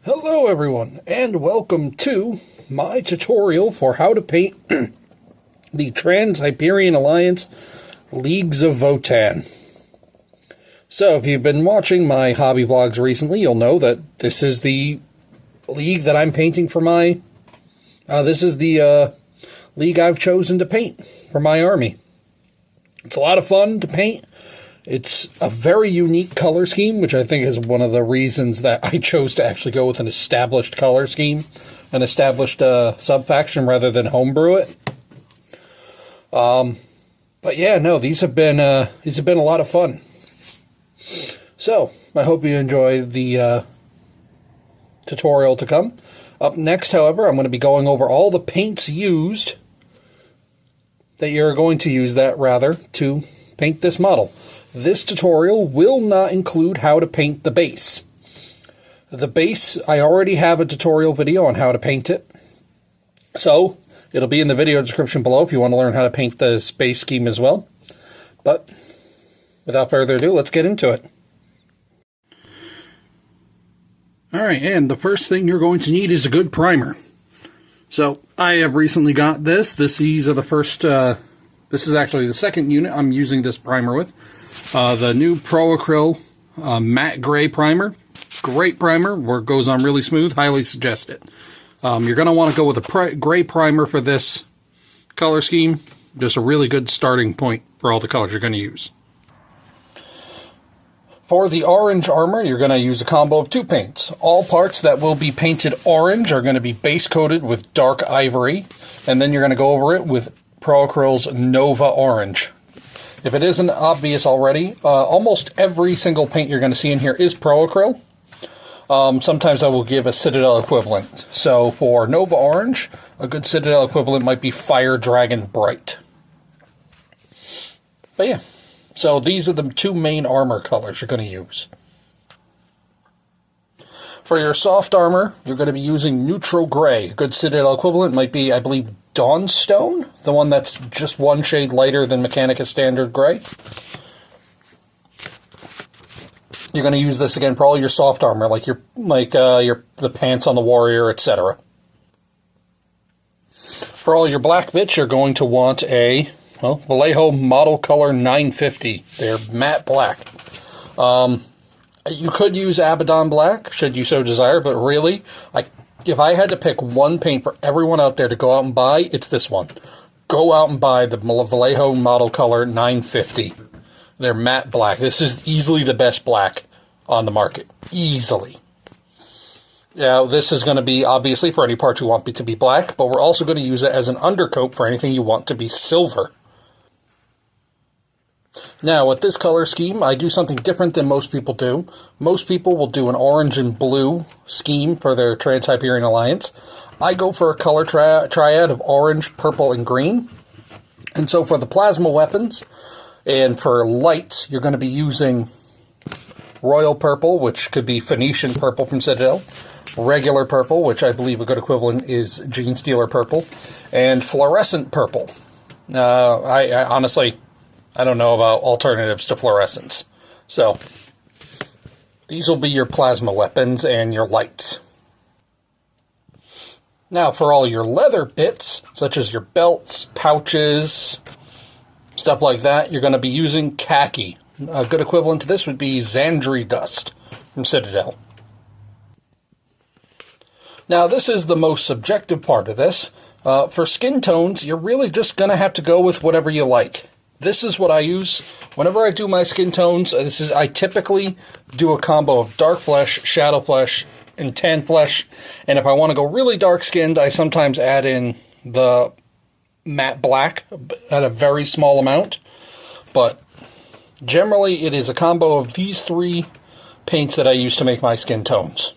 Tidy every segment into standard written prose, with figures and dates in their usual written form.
Hello everyone, and welcome to my tutorial for how to paint the Trans-Hyperion Alliance Leagues of Votann. So, if you've been watching my hobby vlogs recently, you'll know that this is the league that I'm painting for my... this is the league I've chosen to paint for my army. It's a lot of fun to paint. It's a very unique color scheme, which I think is one of the reasons that I chose to actually go with an established color scheme, an established sub-faction rather than homebrew it. But yeah, no, these have been a lot of fun. So, I hope you enjoy the tutorial to come. Up next, however, I'm going to be going over all the paints used, that you're going to use to paint this model. This tutorial will not include how to paint the base. The base, I already have a tutorial video on how to paint it. So, it'll be in the video description below if you want to learn how to paint this base scheme as well. But, without further ado, let's get into it. Alright, and the first thing you're going to need is a good primer. So, I have recently got this. These are the first... this is actually the second unit I'm using this primer with. The new Pro Acryl matte gray primer. Great primer, where it goes on really smooth. Highly suggest it. You're going to want to go with a gray primer for this color scheme. Just a really good starting point for all the colors you're going to use. For the orange armor, you're going to use a combo of two paints. All parts that will be painted orange are going to be base coated with dark ivory. And then you're going to go over it with Pro Acryl's Nova Orange. If it isn't obvious already, almost every single paint you're going to see in here is Pro Acryl. Sometimes I will give a Citadel equivalent. So for Nova Orange, a good Citadel equivalent might be Fire Dragon Bright. But yeah, so these are the two main armor colors you're going to use. For your soft armor, you're going to be using Neutral Gray. A good Citadel equivalent might be, I believe, Dawnstone, the one that's just one shade lighter than Mechanica Standard Gray. You're going to use this again for all your soft armor, like the pants on the warrior, etc. For all your black bits, you're going to want a Vallejo Model Color 950. They're matte black. You could use Abaddon Black, should you so desire, but really, if I had to pick one paint for everyone out there to go out and buy, it's this one. Go out and buy the Vallejo Model Color 950. They're matte black. This is easily the best black on the market. Easily. Now, this is going to be, obviously, for any parts you want it to be black, but we're also going to use it as an undercoat for anything you want to be silver. Now, with this color scheme, I do something different than most people do. Most people will do an orange and blue scheme for their Trans-Hyperion Alliance. I go for a color triad of orange, purple, and green. And so for the plasma weapons, and for lights, you're going to be using Royal Purple, which could be Phoenician Purple from Citadel, regular Purple, which I believe a good equivalent is Genestealer Purple, and Fluorescent Purple. I honestly... I don't know about alternatives to fluorescence. So, these will be your plasma weapons and your lights. Now, for all your leather bits, such as your belts, pouches, stuff like that, you're going to be using khaki. A good equivalent to this would be Xandri Dust from Citadel. Now, this is the most subjective part of this. For skin tones, you're really just going to have to go with whatever you like. This is what I use whenever I do my skin tones. I typically do a combo of dark flesh, shadow flesh, and tan flesh. And if I want to go really dark skinned, I sometimes add in the matte black at a very small amount. But generally, it is a combo of these three paints that I use to make my skin tones.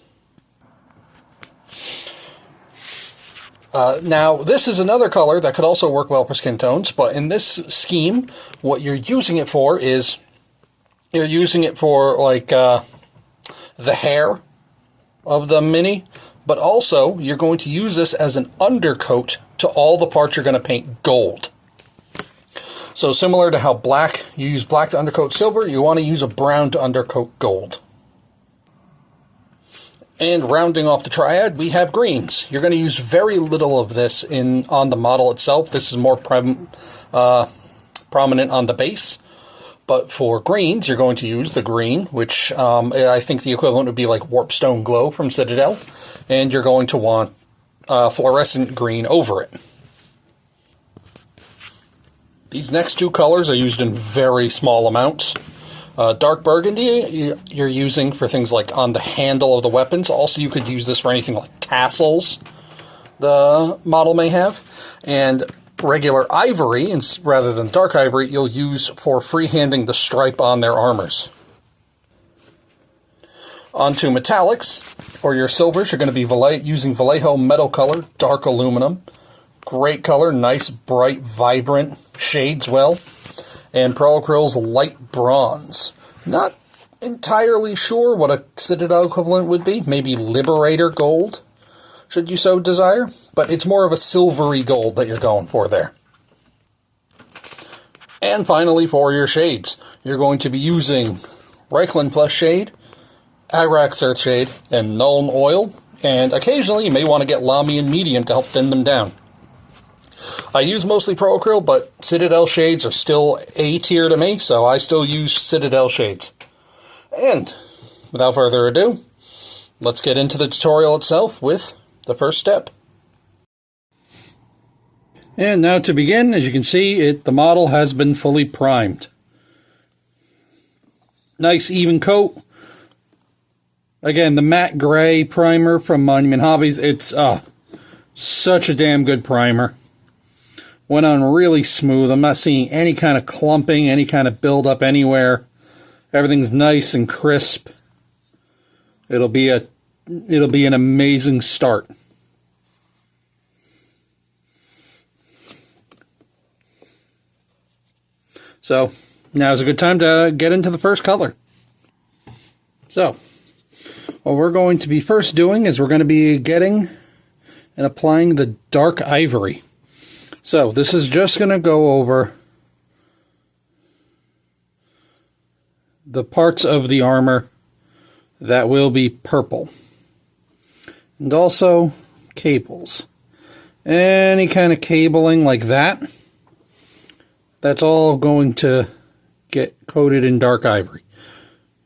Now, this is another color that could also work well for skin tones, but in this scheme, what you're using it for is, you're using it for, like, the hair of the mini, but also, you're going to use this as an undercoat to all the parts you're going to paint gold. So, similar to how you use black to undercoat silver, you want to use a brown to undercoat gold. And rounding off the triad, we have greens. You're going to use very little of this on the model itself. This is more prominent on the base. But for greens, you're going to use the green, which I think the equivalent would be like Warpstone Glow from Citadel. And you're going to want fluorescent green over it. These next two colors are used in very small amounts. Dark burgundy you're using for things like on the handle of the weapons. Also, you could use this for anything like tassels the model may have. And regular ivory, rather than dark ivory, you'll use for freehanding the stripe on their armors. Onto metallics. For your silvers, you're going to be using Vallejo Metal Color, Dark Aluminum. Great color, nice, bright, vibrant shades well. And Pearl Acryl's Light Bronze. Not entirely sure what a Citadel equivalent would be. Maybe Liberator Gold, should you so desire. But it's more of a silvery gold that you're going for there. And finally, for your shades, you're going to be using Reikland Plus Shade, Agrax Earth Shade, and Nuln Oil. And occasionally, you may want to get Lamian Medium to help thin them down. I use mostly Pro Acryl, but Citadel shades are still A tier to me, so I still use Citadel shades. And without further ado, let's get into the tutorial itself with the first step. And now to begin, as you can see, the model has been fully primed. Nice even coat. Again, the matte gray primer from Monument Hobbies, it's such a damn good primer. Went on really smooth. I'm not seeing any kind of clumping, any kind of buildup anywhere. Everything's nice and crisp. It'll be an amazing start. So, now's a good time to get into the first color. So, what we're going to be first doing is we're going to be getting and applying the dark ivory. So, this is just going to go over the parts of the armor that will be purple. And also, cables. Any kind of cabling like that, that's all going to get coated in dark ivory.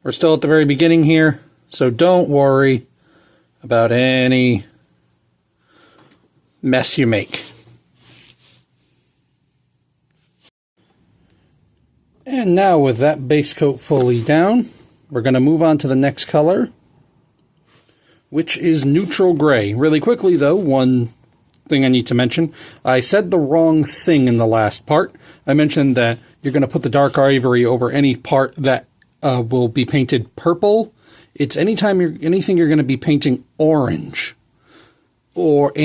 We're still at the very beginning here, so don't worry about any mess you make. And now with that base coat fully down, we're going to move on to the next color, which is neutral gray. Really quickly though, one thing I need to mention, I said the wrong thing in the last part. I mentioned that you're going to put the dark ivory over any part that will be painted purple. It's anything you're going to be painting orange. The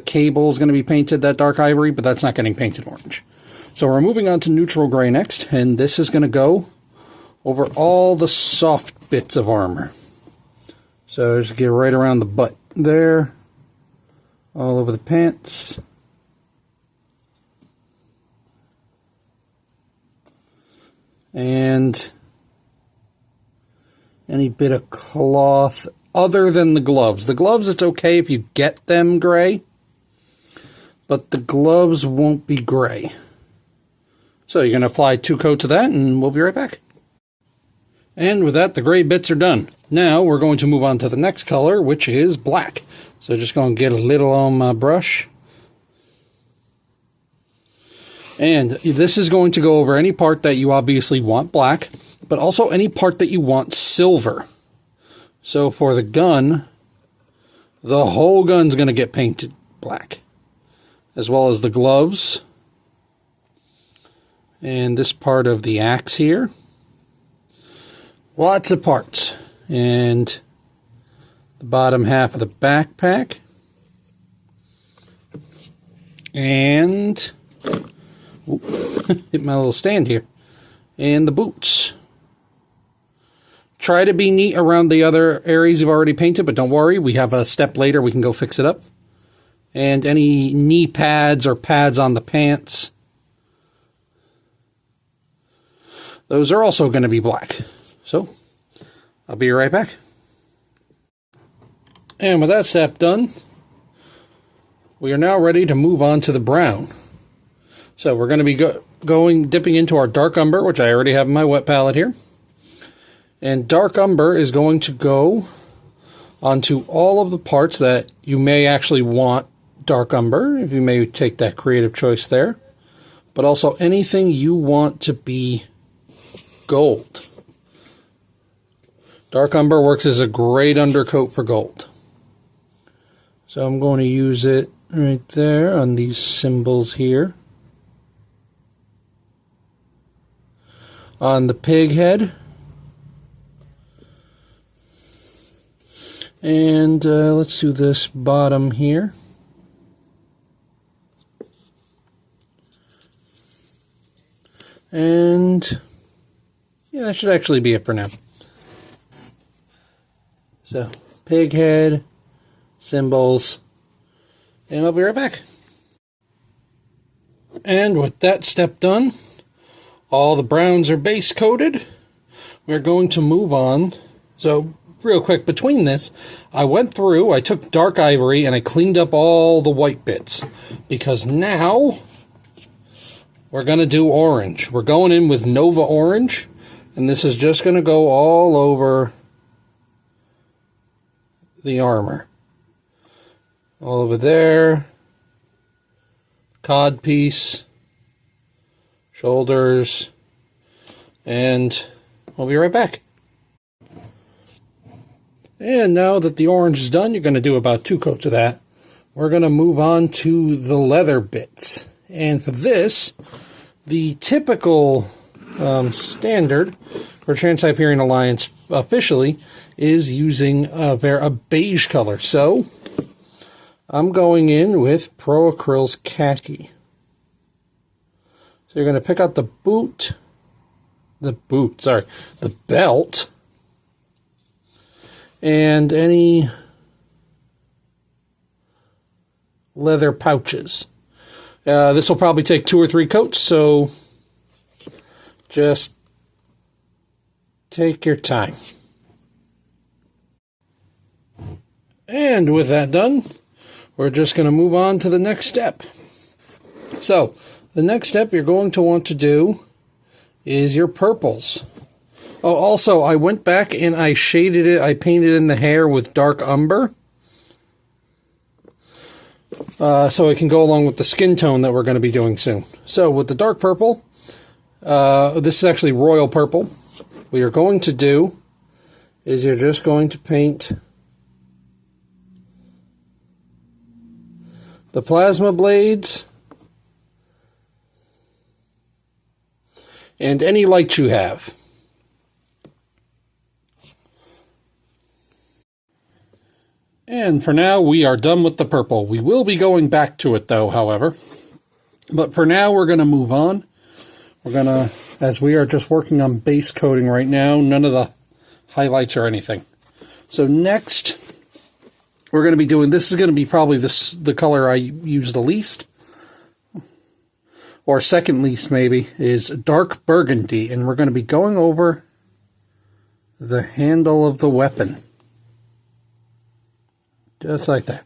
cable is going to be painted that dark ivory, but that's not getting painted orange. So we're moving on to neutral gray next, and this is going to go over all the soft bits of armor. So just get right around the butt there, all over the pants. And any bit of cloth other than the gloves. The gloves, it's okay if you get them gray, but the gloves won't be gray. So you're going to apply 2 coats of that, and we'll be right back. And with that, the gray bits are done. Now we're going to move on to the next color, which is black. So just going to get a little on my brush. And this is going to go over any part that you obviously want black, but also any part that you want silver. So for the gun, the whole gun's going to get painted black, as well as the gloves. And this part of the axe here. Lots of parts. And the bottom half of the backpack. And hit my little stand here. And the boots. Try to be neat around the other areas you've already painted, but don't worry, we have a step later, we can go fix it up. And any knee pads or pads on the pants, those are also going to be black. So, I'll be right back. And with that step done, we are now ready to move on to the brown. So we're going to be dipping into our dark umber, which I already have in my wet palette here. And dark umber is going to go onto all of the parts that you may actually want dark umber, if you may take that creative choice there. But also anything you want to be gold. Dark umber works as a great undercoat for gold. So I'm going to use it right there on these symbols here. On the pig head. And let's do this bottom here. And yeah, that should actually be it for now. So, pig head, symbols, and I'll be right back. And with that step done, all the browns are base coated. We're going to move on. So, real quick, between this, I went through, I took dark ivory, and I cleaned up all the white bits. Because now, we're going to do orange. We're going in with Nova Orange, and this is just going to go all over the armor. All over there. Cod piece. Shoulders. And we'll be right back. And now that the orange is done, you're going to do about 2 coats of that. We're going to move on to the leather bits. And for this, the typical standard for Trans-Hyperion Alliance officially is using a beige color. So I'm going in with Pro Acryl's Khaki. So you're going to pick out the belt, and any leather pouches. This will probably take 2 or 3 coats, so just take your time. And with that done, we're just going to move on to the next step. So, the next step you're going to want to do is your purples. Oh, also, I went back and I shaded it, I painted in the hair with dark umber. So it can go along with the skin tone that we're going to be doing soon. So, with the dark purple, this is actually royal purple. What you're going to do is you're just going to paint the plasma blades and any lights you have. And for now, we are done with the purple. We will be going back to it, though, however. But for now, we're going to move on. We're going to, as we are just working on base coating right now, none of the highlights or anything. So next, we're going to be doing, this is going to be probably the color I use the least, or second least maybe, is dark burgundy. And we're going to be going over the handle of the weapon. Just like that.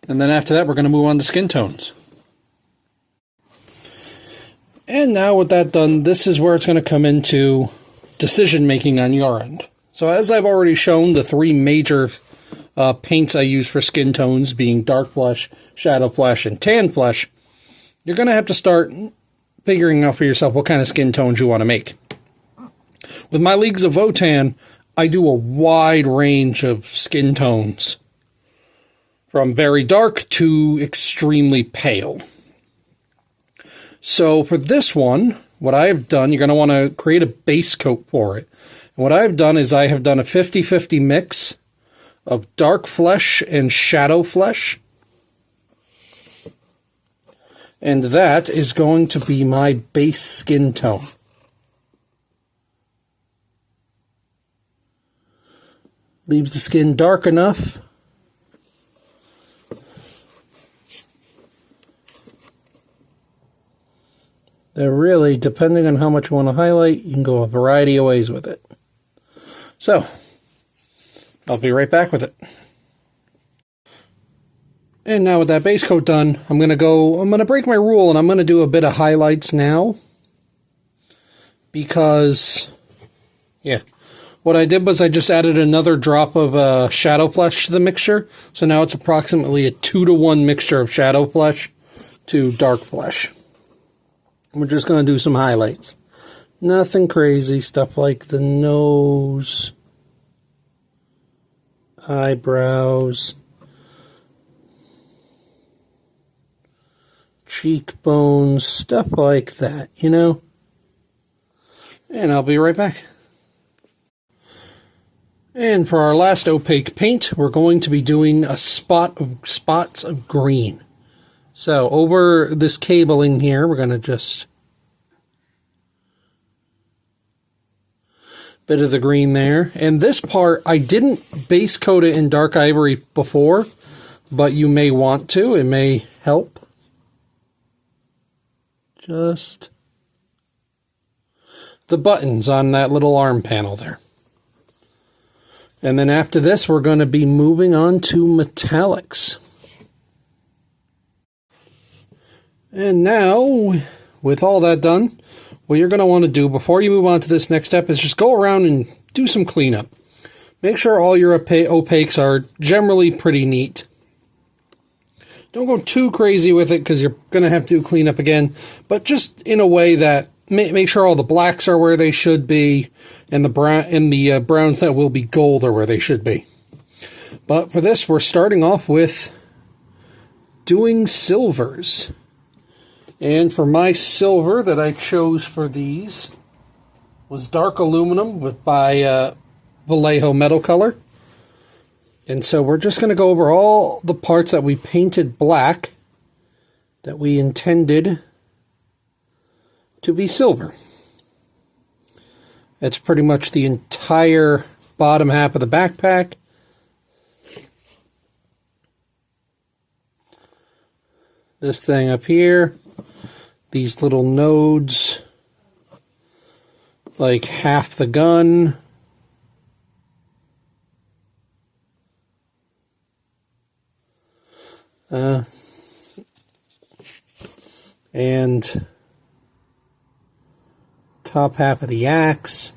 And then after that, we're going to move on to skin tones. And now with that done, this is where it's going to come into decision making on your end. So as I've already shown, the 3 major paints I use for skin tones being dark flesh, shadow flesh, and tan flesh, you're going to have to start figuring out for yourself what kind of skin tones you want to make. With my Leagues of Votann, I do a wide range of skin tones, from very dark to extremely pale. So for this one, what I have done, you're going to want to create a base coat for it. And what I've done is I have done a 50-50 mix of dark flesh and shadow flesh. And that is going to be my base skin tone. Leaves the skin dark enough that really, depending on how much you want to highlight, you can go a variety of ways with it. So, I'll be right back with it. And now with that base coat done, I'm going to break my rule and I'm going to do a bit of highlights now. Because, yeah, what I did was I just added another drop of shadow flesh to the mixture. So now it's approximately a 2-to-1 mixture of shadow flesh to dark flesh. We're just going to do some highlights. Nothing crazy, stuff like the nose, eyebrows, cheekbones, stuff like that, you know? And I'll be right back. And for our last opaque paint, we're going to be doing a spots of green. So over this cabling here, we're going to just bit of the green there. And this part, I didn't base coat it in dark ivory before, but you may want to. It may help. Just the buttons on that little arm panel there. And then after this, we're going to be moving on to metallics. And now, with all that done, what you're going to want to do before you move on to this next step is just go around and do some cleanup. Make sure all your opaques are generally pretty neat. Don't go too crazy with it because you're going to have to do cleanup again, but just in a way that make sure all the blacks are where they should be, and the browns that will be gold are where they should be. But for this, we're starting off with doing silvers. And for my silver that I chose for these was dark aluminum by Vallejo Metal Color. And so we're just going to go over all the parts that we painted black that we intended to be silver. That's pretty much the entire bottom half of the backpack. This thing up here, these little nodes, like half the gun. And top half of the axe.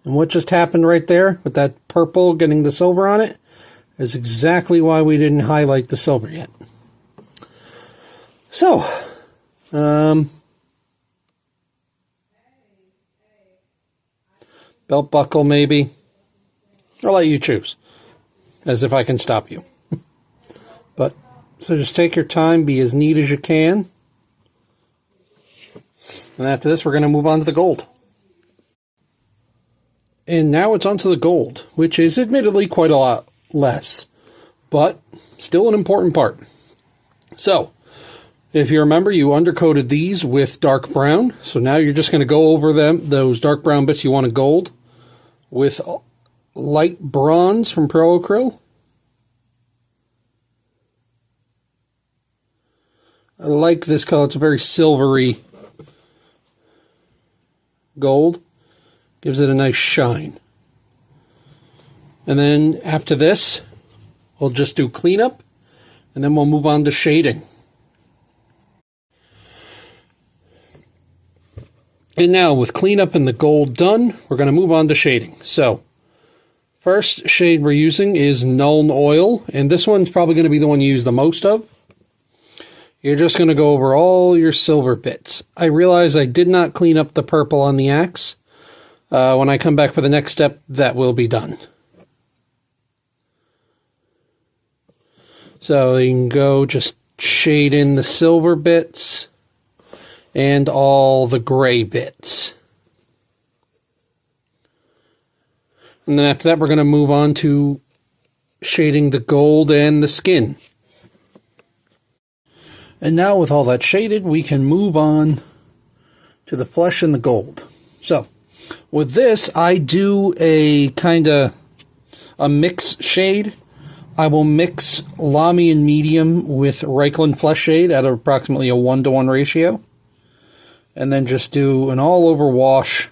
And what just happened right there with that purple getting the silver on it is exactly why we didn't highlight the silver yet. So, belt buckle maybe. I'll let you choose, as if I can stop you. But, so just take your time, be as neat as you can. And after this, we're going to move on to the gold. And now it's on to the gold, which is admittedly quite a lot less, but still an important part. So, if you remember, you undercoated these with dark brown. So now you're just going to go over those dark brown bits you want to gold with light bronze from Pro Acryl. I like this color. It's a very silvery gold. Gives it a nice shine. And then after this, we'll just do cleanup, and then we'll move on to shading. And now with cleanup and the gold done, we're going to move on to shading. So, first shade we're using is Nuln Oil, and this one's probably going to be the one you use the most of. You're just going to go over all your silver bits. I realize I did not clean up the purple on the axe. When I come back for the next step, that will be done. So you can go just shade in the silver bits and all the gray bits. And then after that, we're going to move on to shading the gold and the skin. And now with all that shaded, we can move on to the flesh and the gold. So, with this, I do a kind of a mix shade. I will mix Lamy and Medium with Reikland Flesh Shade at approximately a 1-to-1 ratio. And then just do an all-over wash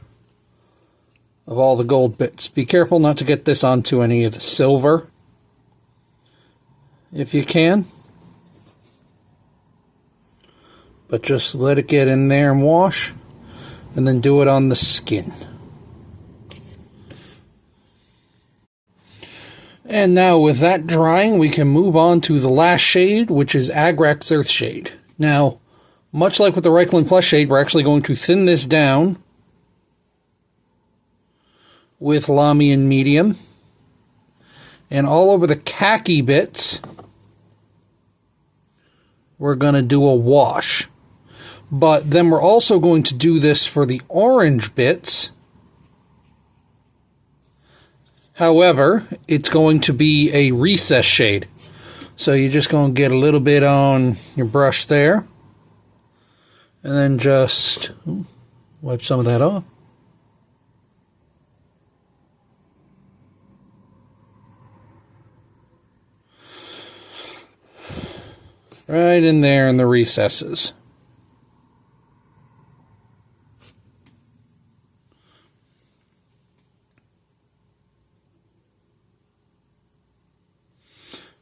of all the gold bits. Be careful not to get this onto any of the silver, if you can. But just let it get in there and wash, and then do it on the skin. And now with that drying, we can move on to the last shade, which is Agrax Earthshade. Now, much like with the Reikland Plus shade, we're actually going to thin this down with Lamian Medium. And all over the khaki bits, we're going to do a wash. But then we're also going to do this for the orange bits. However, it's going to be a recess shade. So you're just going to get a little bit on your brush there. And then just wipe some of that off. Right in there in the recesses.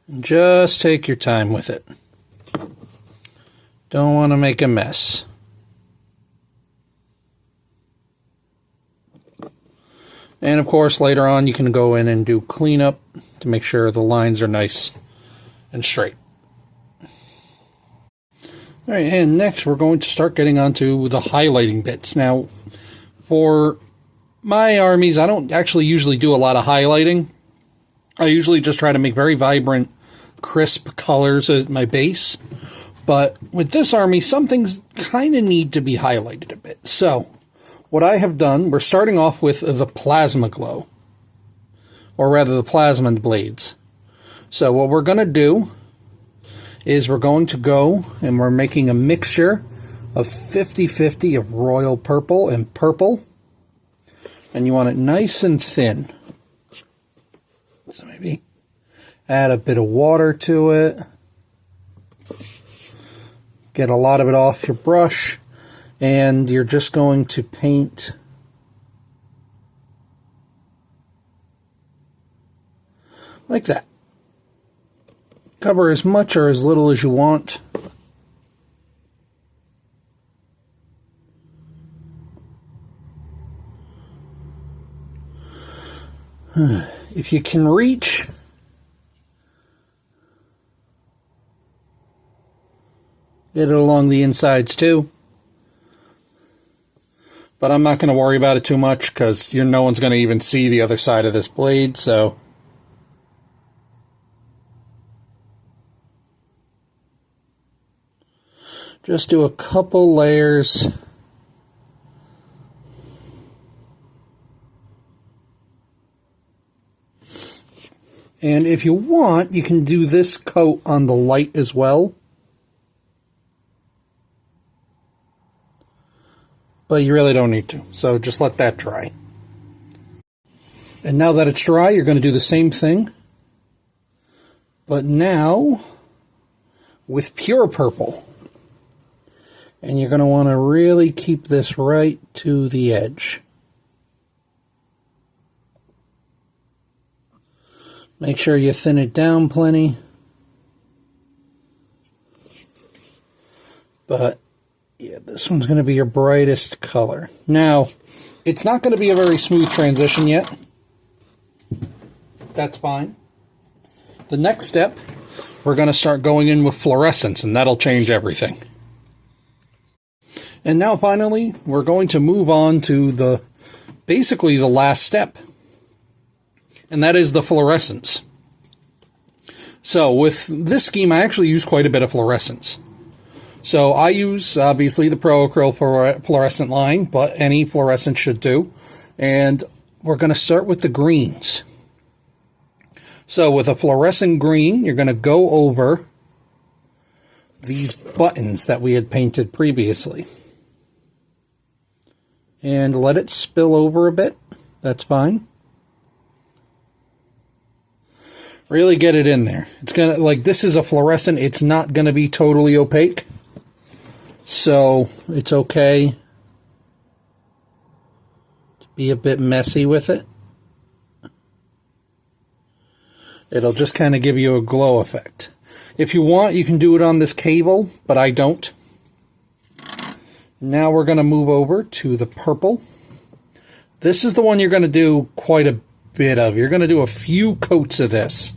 And just take your time with it. Don't want to make a mess. And of course, later on you can go in and do cleanup to make sure the lines are nice and straight. Alright, and next we're going to start getting onto the highlighting bits. Now, for my armies, I don't actually usually do a lot of highlighting. I usually just try to make very vibrant, crisp colors as my base. But with this army, some things kind of need to be highlighted a bit. So, what I have done, we're starting off with the Plasma Glow. Or rather, the Plasmid Blades. So what we're going to do is we're going to go and we're making a mixture of 50-50 of royal purple and purple. And you want it nice and thin. So maybe add a bit of water to it. Get a lot of it off your brush. And you're just going to paint like that. Cover as much or as little as you want. If you can reach, get it along the insides too. But I'm not going to worry about it too much because no one's going to even see the other side of this blade, so. Just do a couple layers. And if you want, you can do this coat on the light as well. But you really don't need to, so just let that dry. And now that it's dry, you're going to do the same thing. But now, with pure purple. And you're going to want to really keep this right to the edge. Make sure you thin it down plenty. But, yeah, this one's going to be your brightest color. Now, it's not going to be a very smooth transition yet. That's fine. The next step, we're going to start going in with fluorescence, and that'll change everything. And now, finally, we're going to move on to basically the last step. And that is the fluorescence. So, with this scheme, I actually use quite a bit of fluorescence. So, I use, obviously, the Pro Acryl fluorescent line, but any fluorescent should do. And we're going to start with the greens. So, with a fluorescent green, you're going to go over these buttons that we had painted previously. And let it spill over a bit. That's fine. Really get it in there. It's going to, like, this is a fluorescent. It's not going to be totally opaque. So, it's okay to be a bit messy with it. It'll just kind of give you a glow effect. If you want, you can do it on this cable, but I don't. Now we're going to move over to the purple. This is the one you're going to do quite a bit of. You're going to do a few coats of this.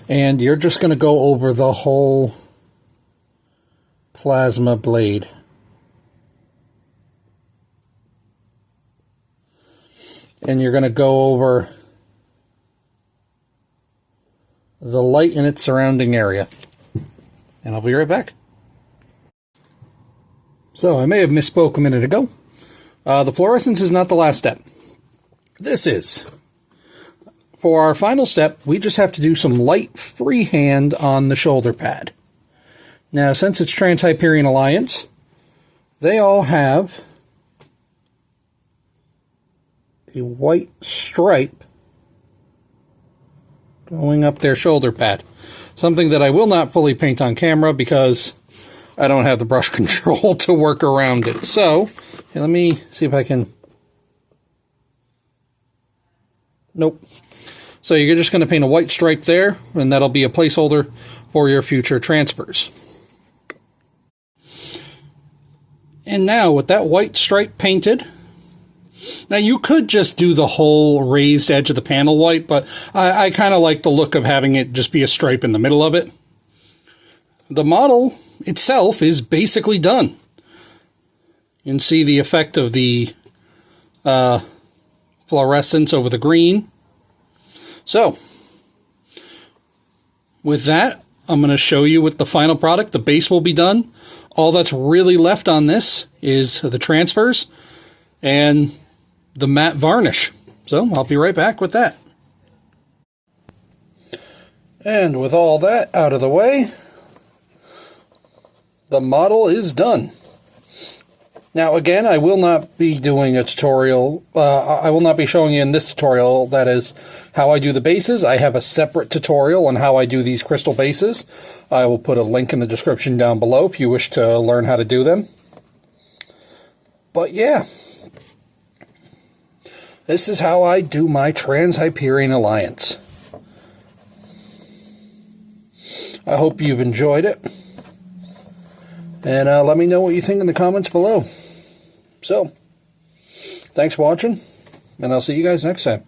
And you're just going to go over the whole plasma blade. And you're going to go over the light in its surrounding area. And I'll be right back. So, I may have misspoke a minute ago. The fluorescence is not the last step. This is. For our final step, we just have to do some light freehand on the shoulder pad. Now, since it's Trans-Hyperion Alliance, they all have a white stripe going up their shoulder pad. Something that I will not fully paint on camera because I don't have the brush control to work around it. So, let me see if I can... Nope. So you're just going to paint a white stripe there, and that'll be a placeholder for your future transfers. And now, with that white stripe painted, now you could just do the whole raised edge of the panel white, but I kind of like the look of having it just be a stripe in the middle of it. The model itself is basically done. You can see the effect of the fluorescence over the green. So, with that, I'm going to show you with the final product. The base will be done. All that's really left on this is the transfers and the matte varnish. So, I'll be right back with that. And with all that out of the way, the model is done. Now, again, I will not be doing a tutorial. I will not be showing you in this tutorial, that is, how I do the bases. I have a separate tutorial on how I do these crystal bases. I will put a link in the description down below if you wish to learn how to do them. But yeah, this is how I do my Trans-Hyperion Alliance. I hope you've enjoyed it. And let me know what you think in the comments below. So, thanks for watching, and I'll see you guys next time.